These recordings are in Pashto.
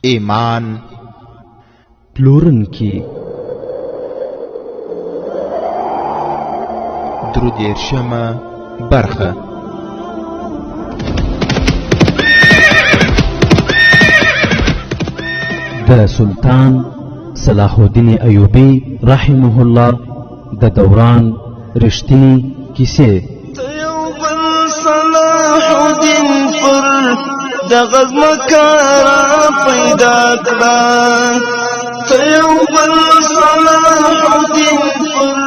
ایمان پلورونکي درودیرشمه برخه د سلطان صلاح الدین ایوبی رحمه الله د دوران رښتینی کیسې. صلاح الدین پر د غزمکارا پیدا کړه، ته یو بل صلاح الدین پر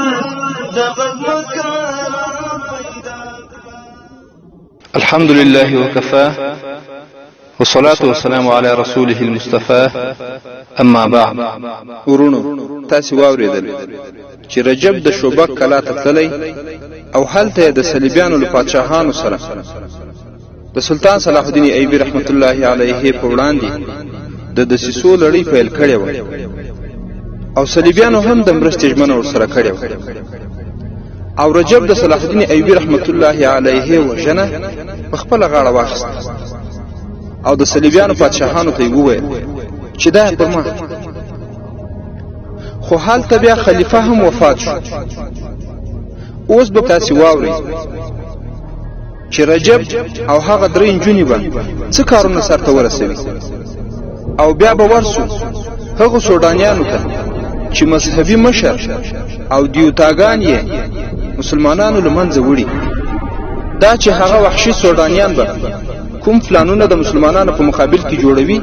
د غزمکارا پیدا کړه. الحمد لله وكفى والصلاة والسلام على رسوله المصطفى اما بعد. ورونو تاسو واوریدل چې رجب د شوبک کلا ته تللی او هلته د صلیبیانو له پادشاهانو سره د سلطان صلاح الدین ایوبی رحمت الله علیه په وړاندې د دسیسو لړۍ پیل کړې و او صلیبیانو هم د مرستې ژمنه ورسره کړې و او رجب د صلاح الدین ایوبی رحمت الله علیه وژنه په خپل غاړه واخیسته او د صلیبیانو پادشاهانو ته وویل چې دا پر ما. خو هلته بیا خلیفہ هم وفات شو. اوس به تاسو واورئ چې رجب او هغه درې نجونې به څه کارونه سرته ورسوي او بیا به ورسو هغه سودانیانو ته چې مذهبي مشر او دیوتاګان یې مسلمانانو له منځه وړي. دا چې هغه وحشي سودانیان به کوم پلانونه د مسلمانانو په مقابل کې جوړوي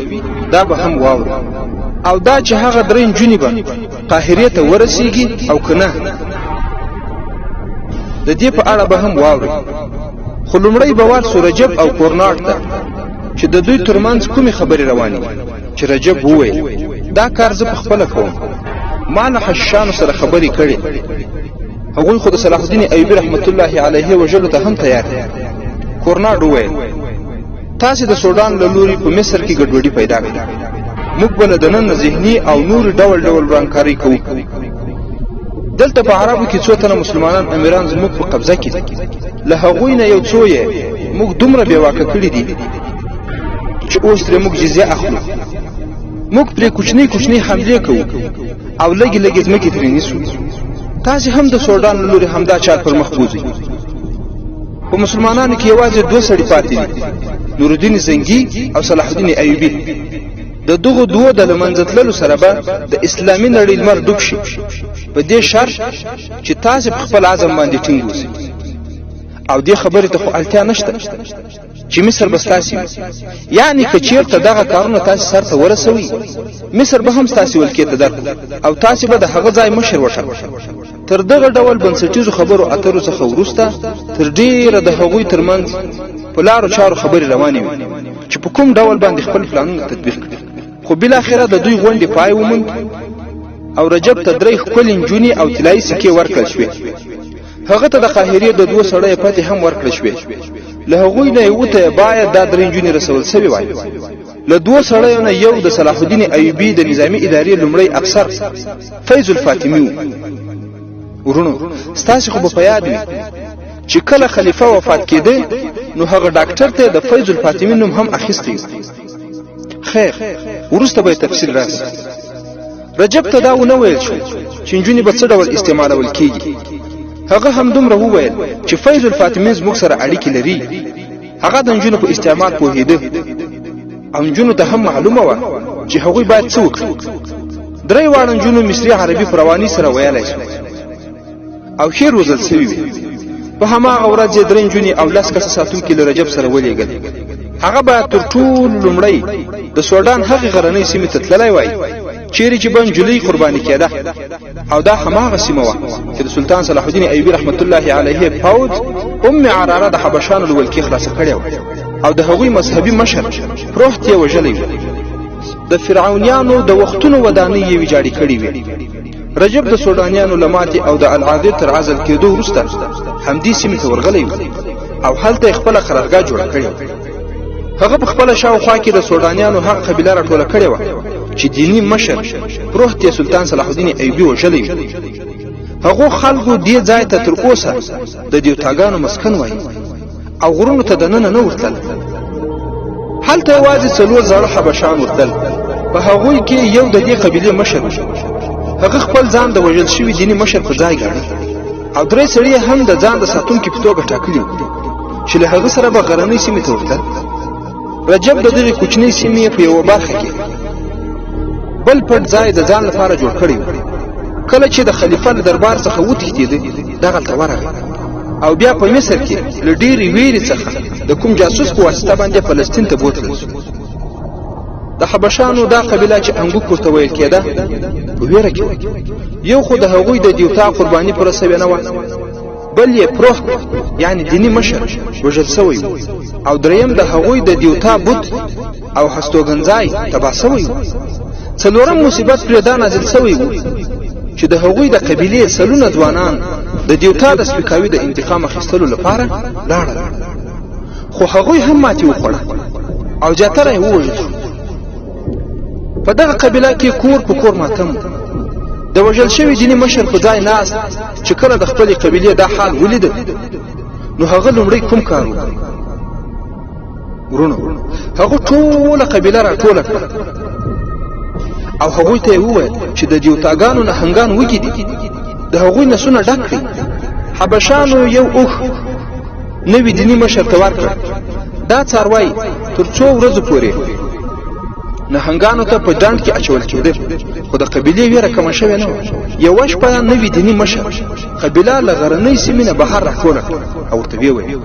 دا به هم واوري او دا چې هغه درې نجونې به قاهرې ته ورسیږي او کنه د دې په اړه به هم واوري. خو لومړی به ورسو رجب او کورناټ ته چې د دوی ترمنځ کومې خبرې روانې چې رجب وویل دا کار زه په خپله کوم، ما له حشاشانو سره خبرې کړې. هغوی خو د صلاح الدین ایوبی رحمت الله علیه وژلو ته هم تیار دي. کورناټ وویل تاسې د سودان له لوري په مصر کې ګډوډي پیدا کړه، موږ به له دننه ذهني او نور ډول ډول ورانکاري کوو. دلته په عربو کې څو تنه مسلمانان امیران زموږ په قبضه کې دي، له هغوی نه یو څو یې موږ دومره بېواکه کړي دي چې اوس ترې موږ جزیه اخلو. موږ پرې کوچنۍ کوچنۍ حملې کوو او لږې لږې ځمکې ترې نیسو. تاسې هم د سودان له لوري همدا چار پر مخ بوځئ. په مسلمانانو کې یوازې دوه سړي پاتې دي، نورالدین زنګي او صلاح الدین ایوبی. د دغو دوه د له منځه تللو سره به د اسلامي نړۍ لمر ډوب شي، په دې شرط چې تاسې په خپل عزم باندې ټینګ اوسئ. او دې خبرې ته خو اړتیا نشته چې مصر به ستاسې وي، یعنې که چېرته دغه کارونه تاسې سر ته ورسوي مصر به هم ستاسې ولکې ته درکړي او تاسې به د هغه ځای مشر وټاکئ. تر دغه ډول بنسټیزو خبرو اترو څخه وروسته تر ډیره د هغوی ترمنځ په لارو چارو خبرې روانې وي چې په کوم ډول باندې خپل پلانونه تطبیق کړي. خو بالاخره د دوی غونډې پای وموند او رجب ته درې ښکلې نجونې او طلایي سکې ورکړل شوې. هغه ته د قاهرې د دوه سړیو پتې هم ورکړل شوې. له هغوی نه یو ته باید دا درې نجونې رسول سوي وای. له دوه سړیو نه یو د صلاح الدین ایوبی د نظامی ادارې لومړی افسر فیض الفاطمی و. ورونو ستاسې خو به په یاد وي چې کله خلیفه وفات کېده نو هغه ډاکټر ته د فیض الفاطمی نوم هم اخیستی. خیر وروسته به تفصیل راسي. رجب ته دا ونه ویل شو چې نجونې به څه ډول استعمالول کېږي. هغه هم دومره وویل چې فیض الفاطمی زموږ سره اړیکې لري. هغه د نجونو په استعمال پوهېده او نجونو ته هم معلومه وه چې هغوی باید څه وکړي. درې واړه نجونو مصري عربي په رواني سره ویلی شو او ښې روزل سوي وي. په هماغه ورځ یې درې نجونې او 10 کسه ساتونکي له رجب سره ولېږل. هغه باید تر ټولو لومړی د سودان هغې غرنۍ سیمې ته تللی وای چیرې چې به نجلۍ قرباني کېده او دا هماغه سیمه وه چې د سلطان صلاح الدین ایوبی رحمت الله علیه پوځ ام عراره د حبشانو له ولکې خلاصه کړې وه او د هغوی مذهبي مشر پروحت یې وژلی و. د فرعونیانو د وختونو ودانۍ یې ویجاړې کړې وې. رجب د سودانیانو له ماتې او د العاده تر عزل کېدو وروسته همدې سیمې ته ورغلی و او هلته یې خپله قرارګاه جوړه کړې وه. هغه په خپله شاوخوا کې د سودانیانو هغه قبیله راټوله کړې وه چې دینی مشر پروحت یې سلطان صلاح الدین ایوبی وژلی و. هغو خلکو دې ځای ته تر اوسه د دیوتاګانو مسکن وایي او غرونو ته دننه نه ورتل. هلته یوازې څلور زاړه حبشان ورتل په هغوی کې یو د دې قبیلې مشر هغه خپل ځان د وژل شوي دیني مشر په ځای ګاڼه او درې سړي هم د ځان د ساتونکي په توګه ټاکلي چې له هغه سره به غرنۍ سیمې ته ورتلل. رجب د دغې کوچنۍ سیمې په یوه برخه کې بل پټ ځای د ځان لپاره جوړ کړی و. کله چې د خلیفه له دربار څخه وتښتېده دغلته ورغی او بیا په مصر کې له ډېرې ویرې څخه د کوم جاسوس په واسطه باندې فلسطین ته بوتلل شو. د حبشانو دا قبیله چې انګوک ورته ویل کېده په ویره کې یو خو د هغوی د دیوتا قرباني پوره سوې نه وه، بل یې پروح یعنی دیني مشر وژل سوی و، او دریم د هغوی د دیوتا بت او هستوګنځای تباه سوی و. څلورم مصیبت پرې دا نازل سوی و چې د هغوی د قبیلې سلونه ځوانان د دیوتا د سپکاوي د انتقام اخیستلو لپاره لاړل، خو هغوی هم ماتې وخوړه او زیاتره یې ووژل شو. په دغه قبیله کې کور په کور ماتم د وژل شوي دیني مشر په ځای ناست چې کله د خپلې قبیلې دا حال ولیده نو هغه لومړی کوم کار وکړ؟ ورونو هغه ټوله قبیله راټوله کړه او هغوی ته یې وویل چې د دیوتاګانو نهنګان وږي دي، د هغوی نسونه ډک کړي. حبشانو یو اوښ نوي دیني مشر ته ورکړ. دا څاروی تر څو ورځو پورې نهنګانو ته په ډنډ کې اچول کېده، خو د قبیلې ویره کمه شوې نه وه. یوه شپه نوي دیني مشر قبیله له غرنۍ سیمې نه بهر راټوله کړه او ورته ویې ویل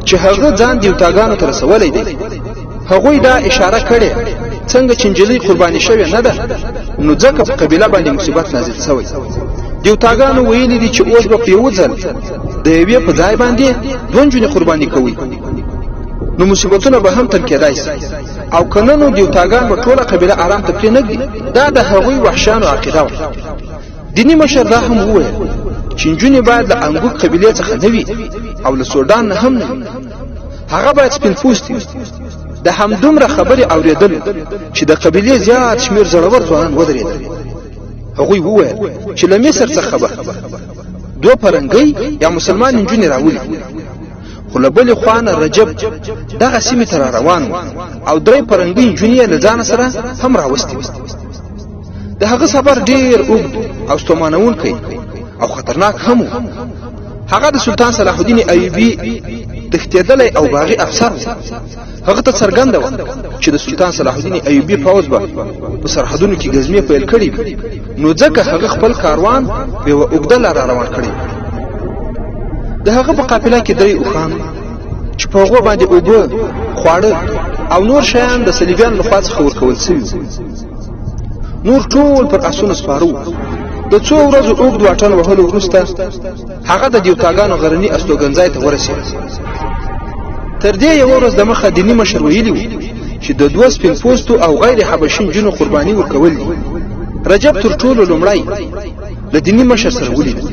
چې هغه ځان دیوتاګانو ته رسولی دی. هغوی دا اشاره کړې څنګه چې نجلۍ قرباني شوې نه ده نو ځکه په قبیله باندې مصیبت نازل شوی. دیوتاګانو ویلي دي چې اوس به په یو ځل د یوې په ځای باندې دوه نجونې قرباني کوي، نو مصیبتونه به هم تل کېدای شي او که نه نو دیوتاګان به ټوله قبیله آرام ته پرېنږدي. دا د هغوی وحشیانو عقیده وه. دیني مشر دا هم وویل چې نجونې باید له انګوک قبیلې څخه نه وي او له سودان نه هم نه وي، هغه باید سپین پوستي وي. د همدومره خبرې اورېدل چې د قبیلې زیات شمېر زړور ځوانان ودرېدل. هغوی وویل چې له مصر څخه به دوه پرنګۍ یا مسلمان نجونې راولي، خو له بلې خوا نه رجب دغه سیمې ته را روان و او درې پرنګۍ نجونې یې له ځانه سره هم راوستې وې. د هغه سفر ډېر اوږد او ستومانوونکی او خطرناک هم و. هغه د سلطان صلاح الدین ایوبي تښتېدلی او باغي افسر و. هغه ته څرګنده وه چې د سلطان صلاح الدین ایوبي پوځ به په سرحدونو کې ګزمې پیل کړي وي، نو ځکه هغه خپل کاروان په یوه اوږده لاره روان کړی و. د هغه په قافله کې درې اوښان چې په هغو باندې اوبه، خواړه او نور شیان د صلیبیانو لخوا څخه ورکول سوي وو. نور ټول پر اسونو سپاره وو. د څو ورځو اوږد واټن وهلو وروسته هغه د دیوتاګانو غرني استوګنځای ته ورسېد. تر دې یوه ورځ دمخه دیني مشر ویلي و چې د دوه سپین پوستو او غیر حبشي نجونو قرباني ورکول دي. رجب تر ټولو لومړی له دیني مشر سره ولیدل.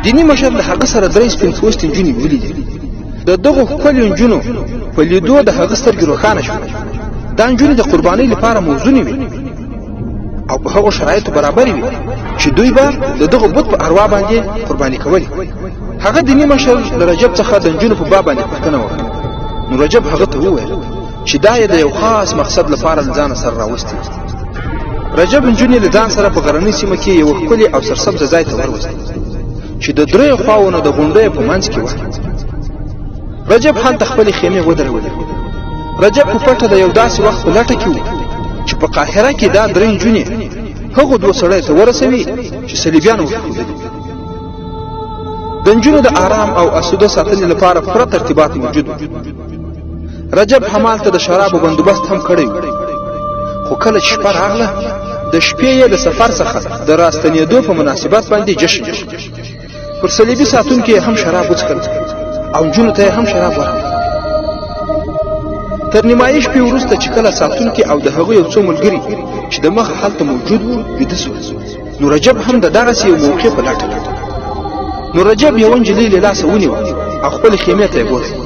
دیني مشر له هغه سره درې سپین پوستې نجونې ولیدې. د دغو ښکلو نجونو په لیدو د هغه سترګې روښانه شوې. دا نجونې د قربانۍ لپاره موزونې وې او په هغو شرایطو برابرې وې چې دوی به د دغو بت په اروا باندې قرباني کولې. هغه دیني مشر د رجب څخه د نجونو په باب باندې پوښتنه وکړه. نو رجب هغه ته وویل چې دا یې د یو خاص مقصد لپاره له ځانه سره راوستې. رجب نجونې له ځان سره په غرنۍ سیمه کې یوه ښکلي او سرسبزه ځای ته وروستې چې د درې خواوو نه د غونډیو په منځ کې وه. رجب هلته خپلې خیمې ودرولې. رجب په پټه د یو داسې وخت په لټه کې و چې په قاهره کې دا درې نجونې هغو دوه سړیو ته ورسوي چې صلیبیانو ورښودلي. د نجونو د آرام او اسوده ساتنې لپاره پوره ترتیبات موجود وو. رجب همالته د شرابو بندوبست هم کړی و، خو کله چې شپه راغله د شپې یې د سفر څخه د راستنېدو په مناسبت باندې جشن جوړ. پر صلیبي ساتونکي هم شراب وڅښل او نجونو ته هم شراب ورکړل. تر نیمایي شپې وروسته چې کله ساتونکي او د هغوی یو څو ملګري چې د مخه هلته موجود وو ویده سول، نو رجب هم د دغسې یو موقع په لټه کې. نو رجب یوه نجلۍ له لاسه ونیوه او خپلې خیمې ته یې بوتله.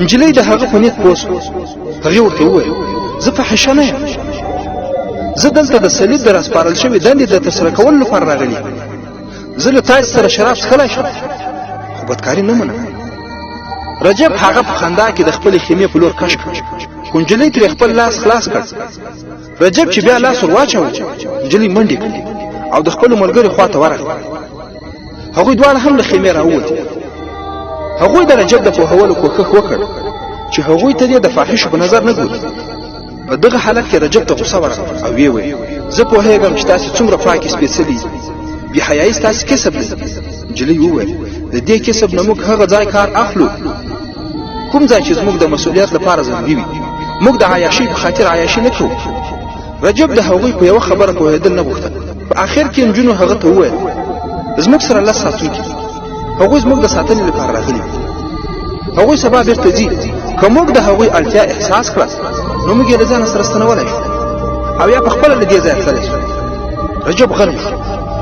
نجلۍ د هغه په نیت پوه شوه. هغې ورته وویل زه فاحشه نه یم، زه دلته د صلیب د راسپارل شوې دندې د ترسره کولو لپاره راغلی یم. زه له تاسو سره شراب څښلی شم خو بدکاري نه منم. رجب هغه په خندا کې د خپلې خیمې په لور کش کړ خو نجلۍ ترې خپل لاس خلاص کړ. رجب چې بیا لاس ور واچاوه نجلۍ منډې کړې او د خپلو ملګرو خواته ورغله. هغوی دواړه هم له خیمې راووتل. هغوی د رجب د پوهولو کوښښ وکړ چې هغوی ته د فاحشو په نظر نه ګوري. په دغه حالت کې رجب ته غوسه ورغله او ویې ویل زه پوهېږم چې تاسې څومره پاکې سپېڅلي بې حیایي ستاسې کسب دی. نجلۍ وویل د دې کسب نه موږ هغه ځای کار اخلو کوم ځای چې زموږ د مسؤلیت لپاره ضروري وي. موږ د عیاشۍ په خاطر عیاشي نه کوو. رجب د هغوی په یوه خبره پوهېدل نه غوښتل. په آخر کې نجونو هغه ته وویل زموږ سره لس ساتونکي دي. هغوی زموږ د ساتنې لپاره راغلي. هغوی سبا بیرته ځي. که موږ د هغوی اړتیا احساس کړه نو موږ یې له ځانه سره ستنولی شو او یا پخپله له دې ځایه تللی شو. رجب غلی شو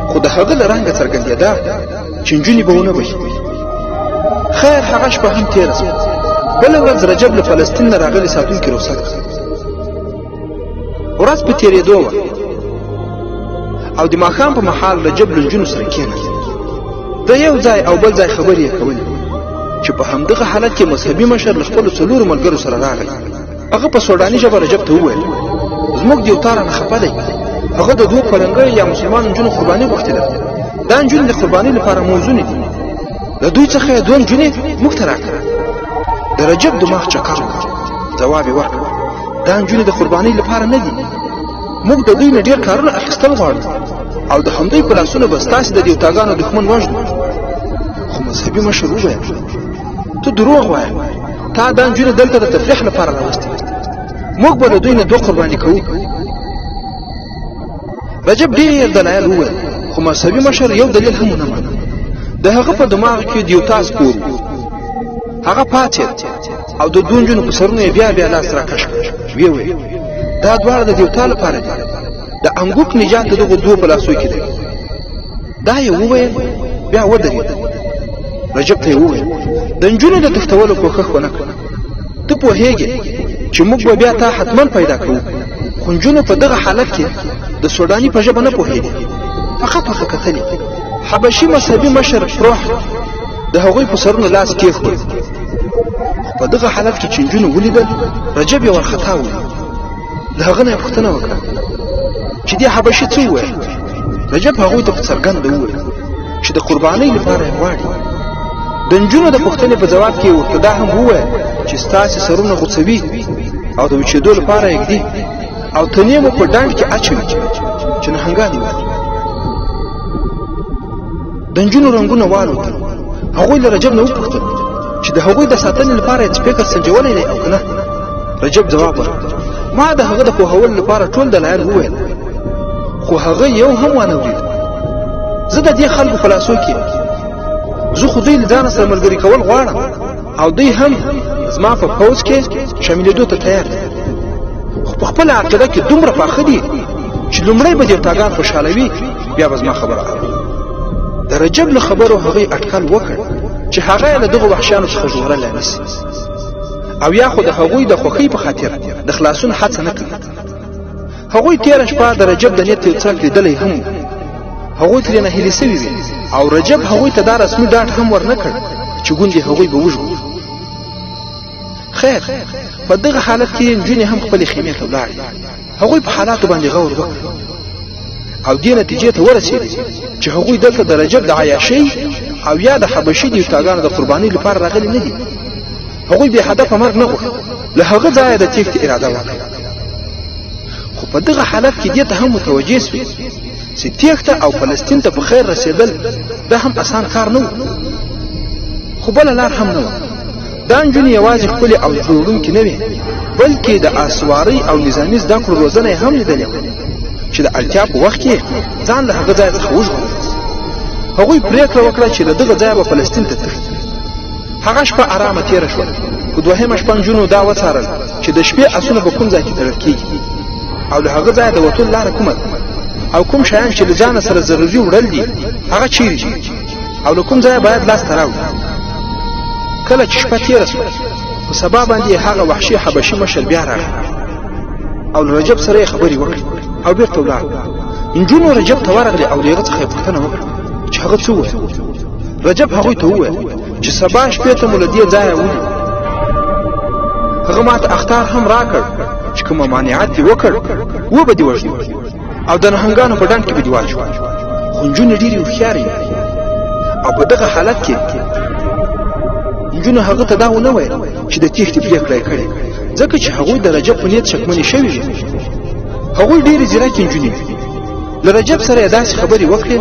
خو د هغه له رنګه څرګندېده چې نجونې به ونه بهي. خیر هغه شپه هم تېره شوه. بله ورځ رجب له فلسطین نه راغلي ساتونکي رخصت کړه. ورځ په تېرېدو وه او د ماښام په مهال رجب له نجونو سره کېناست. د یو ځای او بل ځای خبرې یې کولې چې په همدغه حالت کې مذهبي مشر له خپلو څلورو ملګرو سره راغی. هغه په سوډاني ژبه رجب ته وویل زموږ د یو تار نه خفه دی. هغه د دوو پلنګیو یا مسلمان نجونو قرباني غوښتې ده. دا نجونې د قرباني لپاره موزونې دي. له دوی څخه یې دوه نجونې موږ ته راکړه. د رجب دماغ چکر وکړ. ځواب یې ورکړ دا نجونې د قربانۍ لپاره نه دي. موږ د دوی نه ډېر کارونه اخیستل غواړو او د همدوی په لاسونو به ستاسې د دیوتاګانو دښمن وژنو. خو مذهبي مشر وویل ته دروغ وایې. تا دا نجونې دلته د تفریح لپاره راوستې. موږ به د دوی نه دوه قرباني کوو. رجب ډېر دلایل وویل خو مذهبي مشر یو دلیل هم ونه مانه. د هغه په دماغ کې د یو تاس کور و. هغه پاڅېد او د دوه نجونو په سرونو یې بیا لاس راکش کړ. ویې ویل دا دواړه د دیوتا لپاره دي. د انګوک نجات د دغو دوو په لاسو کې دی. دا یې وویل بیا ودرېد. رجب ته یې وویل د نجونو د تښتولو کوښښ ونه کړه. ته پوهېږې چې موږ به بیا تا حتما پیدا کوو. خو نجونو په دغه حالت کې د سوډاني په ژبه نه پوهېدې. فقط ورته کتلې. حبشي مذهبي مشر فروح د هغوی په سرونو لاس کېښود. په دغه حالت کې چې نجونو ولیدل رجب یې ورخطا ولید. د هغه نه یې پوښتنه وکړه چې دې حبشي څه وویل. رجب هغوی ته په څرګنده وویل چې د قربانۍ لپاره یې غواړي. د نجونو د پوښتنې په جواب کې ورته دا هم وویل چې ستاسې سرونه غوڅوي او د وچېدو لپاره یې ږدي او تنې مو په ډنډ کې اچوي چې نهنګانې وکړي. د نجونو رنګونه والوتل. هغوی له رجب نه وپوښتل چې د هغوی د ساتنې لپاره یې سپیکر سنجولی دی او که نه. رجب جواب ورکړ ما د هغه د پوهولو لپاره ټول دلایل وویل خو هغه یو هم وانه ورید. زه د دې خلکو په لاسو کې زه خو دوی له ځانه سره ملګري کول غواړم او دوی هم زما په پوځ کې شاملېدو ته تیار دي. خو په خپله عقیده کې دومره پاخه دي چې لومړی به دیوتاګان خوشحالوي بیا به زما خبره اوري. د رجب له خبرو هغوی اټکل وکړ چې هغه یې له دغو وحشیانو څخه ژغورلی نیسي او یا خو د هغوی د خوښۍ په خاطر د خلاصون هڅه نه کوي. هغوی تېره شپه د رجب د نیت یو څرک لیدلی هم و. هغوی ترې ناهیلي سوي وي او رجب هغوی ته دا رسمي ډاډ هم ورنه کړ چې ګوندې هغوی به وژغوري. خیر په دغه حالت کې نجونې هم خپلې خیمې ته ولاړې. هغوی په حالاتو باندې غور وکړ او دې نتیجې ته ورسېدې چې هغوی دلته د رجب د عیاشۍ او یا د حبشي دیوتاګانو د قربانۍ لپاره راغلي نه دي. هغوی بې هدفه مرګ نه غوښت. له هغه ځایه د تېښتې اراده وکړه. خو په دغه حالت کې دې ته هم متوجه سوې چې تېښته او فلسطین ته په خیر رسېدل دا هم اسان کار نه و. خو بله لار هم نه وه. دا نجونې یوازې ښکلې او ژغورونکې نه وې بلکې د اسوارۍ او نظامي زده کړو روزنه یې هم لیدلې وه چې د اړتیا په وخت کې ځان له هغه ځایه څخه وژغوري. هغوی پرېکړه وکړه چې له دغه ځایه به فلسطین ته تښتي. هغه شپه ارامه تېره شوه. په دوهمه شپه نجونو دا وڅارل چې د شپې اسونه به کوم ځای کې تړل کېږي او له هغه ځایه د وتلو لاره کومه ده او کوم شیان چې له ځانه سره ضروري وړل دي هغه چیرې دي او له کوم ځایه باید لاس ته راوړي. کله چې شپه تېره شوه په سبا باندې هغه وحشي حبشي مشر بیا راغی او له رجب سره یې خبرې وکړې او بېرته ولاړ. نجونو رجب ته ورغلې او له هغه څخه یې پوښتنه وکړه چې هغه څه وویل. رجب هغوی ته وویل چې سبا شپې ته مو له دې ځایه ولي هغه ماته اختار هم راکړ چې کوم مانعات دی وکړ و به دی وژنو او د نهنګانو په ډنډ کې به دی واچو خو نجونې ډېرې هوښیارې او په دغه حالت کې نجونو هغه ته دا ونه ویل چې د تېښتې پرېکړه یې کړې ځکه چې هغوی د رجب په نیت شکمنې شوي وي هغوی ډېرې ځیرکې نجونې وي له رجب سره یې داسې خبرې وکړې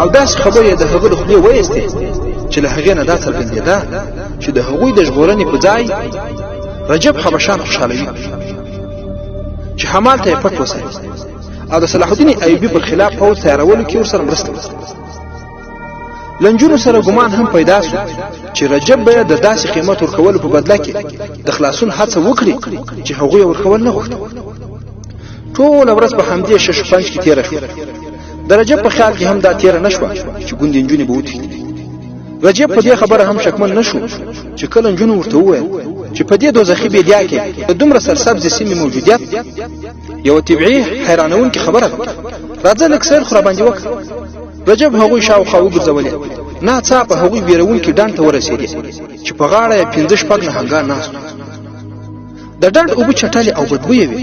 او داسې خبرې یې د هغه له خولې وایستې چې له هغې نه دا څرګندېده چې د هغوی د ژغورنې په ځای رجب حبشان خوشحالوي چې همالته یې پټ وساتي او د صلاح الدین ایوبي پر خلاف پوځ تیارولو کې ورسره مرسته وکړي له نجونو سره ګمان هم پیدا شو چې رجب به د داسې قیمت ورکولو په بدله کې د خلاصون هڅه وکړي چې هغوی ورکول نه غوښتل ټوله ورځ په همدې شش پنج کې تېره شوه د رجب په خیال کې هم دا تېره نه شوه چې ګوندې نجونې به وتښتي رجب په دې خبره هم شکمن نه شو چې کله نجونو ورته وویل چې په دې دوزخي بیدیا کې د دومره سرسبزې سیمې موجودیت یوه طبیعي حیرانوونکې خبره ده راځه لږ سیر خو راباندې وکړه رجب هغوی شاوخوا وګرځولې ناڅاپه هغوی ویرونکي ډنډ ته ورسېدې چې په غاړه یې 5-6 نهنګان ناست وو د ډنډ اوبه چټلې او بدبویې وې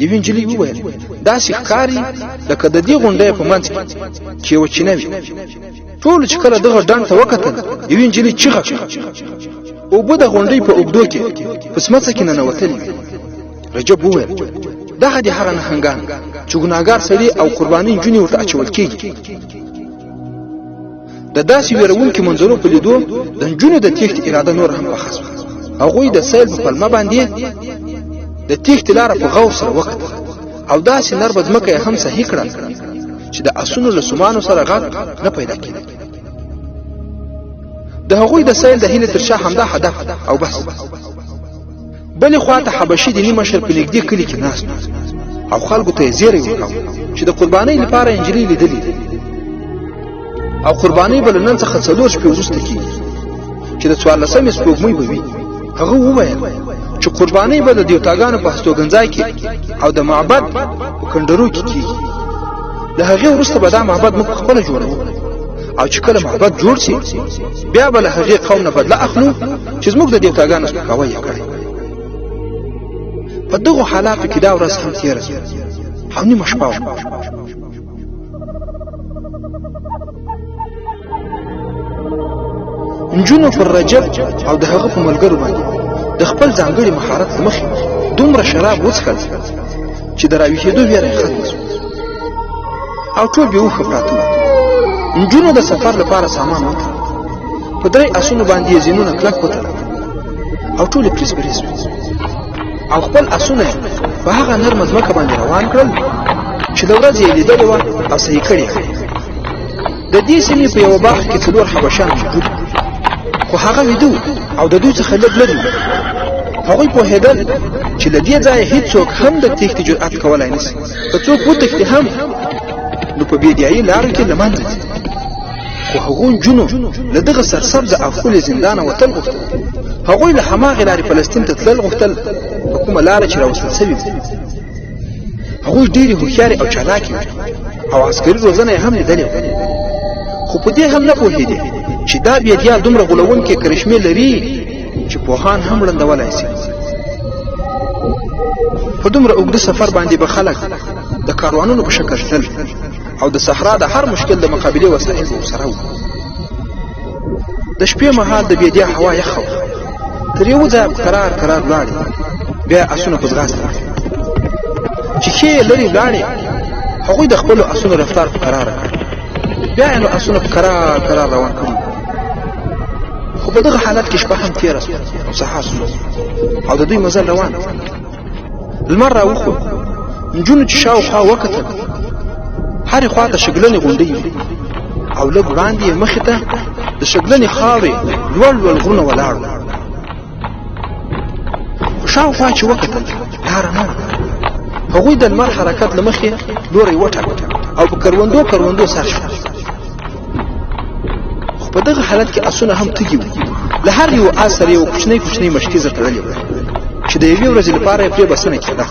یوې نجلۍ وویل داسې ښکاري لکه د دې غونډۍ په منځ کې چې یوه چینه وي ټولو چې کله دغه ډنډ ته وکتل یوې نجلۍ چیغه کړه اوبه د غونډۍ په اوږدو کې په سمڅه کې ننوتلې وې رجب وویل دغه دي هغه نهنګان چې ګناهګار سړي او قرباني نجونې ورته اچول کېږي د داسې ویرونکي منظرو په لیدو د نجونو د تېښتې اراده نور هم پخه شوه هغوی د سیل په پلمه باندې د تېښتې لاره په غور سره وکتل او داسې نرمه ځمکه یې هم صحیح کړه چې د اسونو له سمانو سره غږ نه پیدا کېده د هغوی د سیل د هیلې تر شا همدا هدف او بس بلې خواته حبشي دیني مشر په نږدې کلي کې ناست او خلکو ته یې زیری ورکاوه چې د قربانۍ لپاره یې نجلۍ لیدلې او قربانۍ به له نن څخه 4 شپې وروسته کېږي چې د 14مې سپوږمۍ به وي هغه وویل چې قربانۍ به د دیوتاګانو په هستوګنځای کې او د معبد په کندرو کې کېږي له هغې وروسته به دا معبد موږ خپله جوړوو او چې کله معبد جوړ شي بیا به له هغې قوم نه بدله اخلو چې زموږ د دیوتاګانو سپکاوی یې کړی په دغو حالاتو کې دا ورځ هم تېره او نیمه شپه وه نجونو پر رجب او د هغه په ملګرو باندې د خپل ځانګړي مهارت له مخې دومره شراب وڅښل چې د راویښېدو ویره یې ختمه شوه او ټول بې هوښه پراته وو نجونو د سفر لپاره سامان وتړل په 3 اسونو باندې یې زینونه کلک وتړل او ټول یې پریز پریز او خپل اسونه په هغه نرمه ځمکه باندې روان کړل چې د ورځې یې لیدلې وه او صحیح کړې د دې سیمې په یوه باغ کې 4 حبشان موجود خو هغه ویده او د دوی څخه لږ لرې هغوی پوهېدل چې له دې ځایه هېڅوک هم د تېښتې جرأت کولی نه شي که څوک وتښتي هم نو په بېدیایي لارو کې له منځه ځي خو هغو نجونو له دغه سرسبزه او ښکلې زندانه وتل غوښتل هغوی له هماغې لارې فلسطین ته تلل غوښتل په کومه لاره چې راوستل سوي وو هغوی ډېرې هوښیارې او چالاکې وې او عسکري روزنه یې هم لیدلې وه خو په دې هم نه پوهېدې چې دا بیدیا دومره غولونکې کرشمې لري چې پوهان هم ړندولی شي په دومره اوږده سفر باندې به خلک د کاروانونو په شکل تلل او د صحرا د هر مشکل د مقابلې وسایل به ورسره وو د شپې مهال د بیدیا هوا یخه وه تر یوه ځایه په کرار کرار ولاړې بیا اسونه په ځغاسته چې ښې یې لرې ولاړې هغوی د خپلو اسونو رفتار په کراره کړ بیا یې نو اسونه په کرار کرار روان کړي خو په دغه حالت کې شپه هم تېره شوه او سهار شو او د دوی مزل روان لمر راوخوت نجونو چې شاوخوا وکتل هرې خوا ته شګلنې غونډۍ وې او لږ وړاندې یې مخې ته د شګلنې خاورې لوړ لوړ غرونه ولاړ وو خو شاوخوا چې وکتل لاره نه وه هغوی د لمر حرکت له مخې لوری وټاکه او په کروندو کروندو سر شول خو په دغه حالت کې اسونه هم تږي وو له هر یو آس سره یو کوچنۍ کوچنۍ مشکیزه تړلې وه چې د یوې ورځې لپاره یې پرې بسنه کېده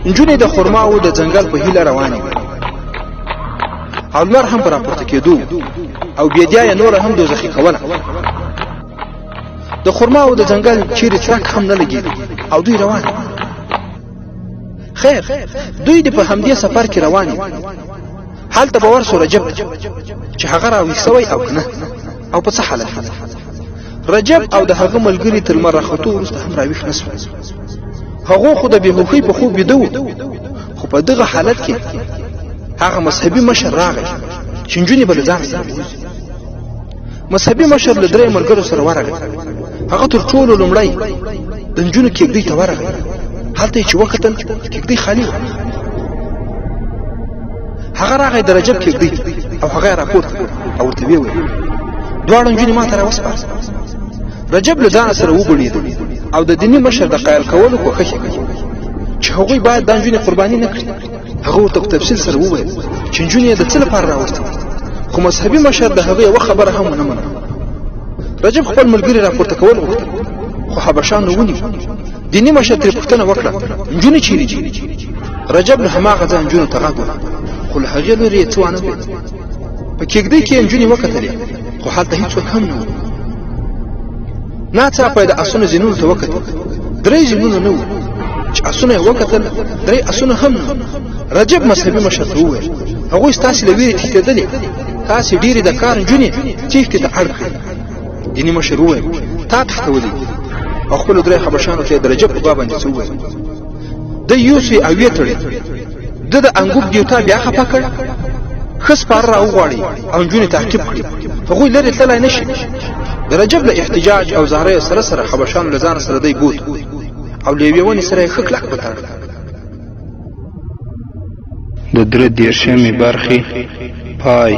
نجونې د خرماو د ځنګل په هیله روانې وې او لمر هم په راپورته کېدو او بیدیا یې نوره هم دوزخي کوله د خرما او د ځنګل چیرې څرک هم نه لګېد او دوی روان خیر دوی د په همدې سفر کې روان دي هلته به ورسو رجب چې هغه راویښ سوی او که نه او په څه حالت رجب او د هغه ملګري تر لمر راختو وروسته هم راویښ نه سول هغو خو د بېهوښۍ په خوب ویده وو خو په دغه حالت کې هغه مذهبي مشر راغی چې نجونې به له ځان سره بوځي مذهبي مشر له درې ملګرو سره ورغی هغه تر ټولو لومړی د نجونو کېږدۍ ته ورغی هلته یې چې وکتل کېږدۍ خالي وه هغه راغی د رجب کېږدۍ او هغه یې راپورته او ورته ویې ویل دواړه نجونې ما ته راوسپاره رجب له ځانه سره وګړېد او د دیني مشر د قایل کولو کوښښ یې کوي چې هغوی باید دا نجونې قرباني نه کړي هغه ورته په تفصیل سره وویل چې نجونې یې د څه لپاره راوستې خو مذهبي مشر د هغه یوه خبره هم ونه منله رجب خپل ملګري راپورته کول غوښتل خو حبشانو ونیو دیني مشر ترې پوښتنه وکړه نجونې چیرې دي رجب له هماغه ځایه نجونو ته غږ وکړ خو له هغې لورې یې څه وانه ویل په کېږدۍ کې یې نجونې وکتلې خو هلته هېڅوک هم نه وو ناڅاپه یې د اسونو زینونو ته وکتل 3 زینونه نه وو چې اسونه یې وکتل 3 اسونه هم نه رجب مذهبي مشر ته وویل هغوی ستاسې له ویرې تښتېدلې تاسې ډېرې د کار نجونې تېښتې ته اړ کړې دیني مشر وویل تا تښتولې او خپلو 3 حبشانو ته یې د رجب په باب باندې څه وویل ده یوسوی او ویې تړې ده د انګوب دیوتا بیا خفه کړ ښه سپاره راوغواړي او نجونې تعقیب کړي هغوی لرې تللی نه شي د رجب له احتجاج او زاریو سره سره حبشانو له ځانه سره دی بوت او له یوې ونې سره یې ښه کلک وتاړه د 13 برخې پای